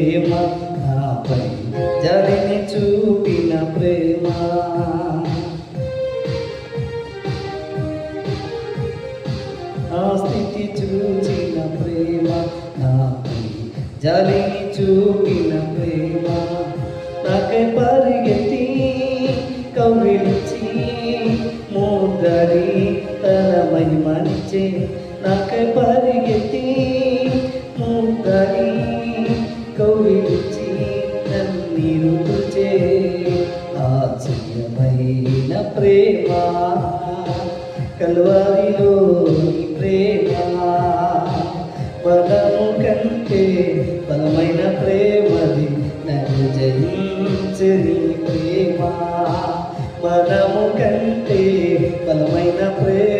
ప్రేమ నాపై జాలిని చూపిన ప్రేమ ఆ స్థితి చూచిన ప్రేమ నాపై జాలిని చూపిన ప్రేమ నాకై పరిగెత్తి కౌగిలించి మోదరి తన మహిమనిచ్చే నాకై పరిగెత్తి మోదరి కౌగిలించి నన్ను తుచే ఆశ్చర్యమైన ప్రేమ కల్వారిలోని ప్రేమ బలము కంటే బలమైన ప్రేమది నన్ను జయించని ప్రేమ బలము కంటే బలమైన ప్రేమ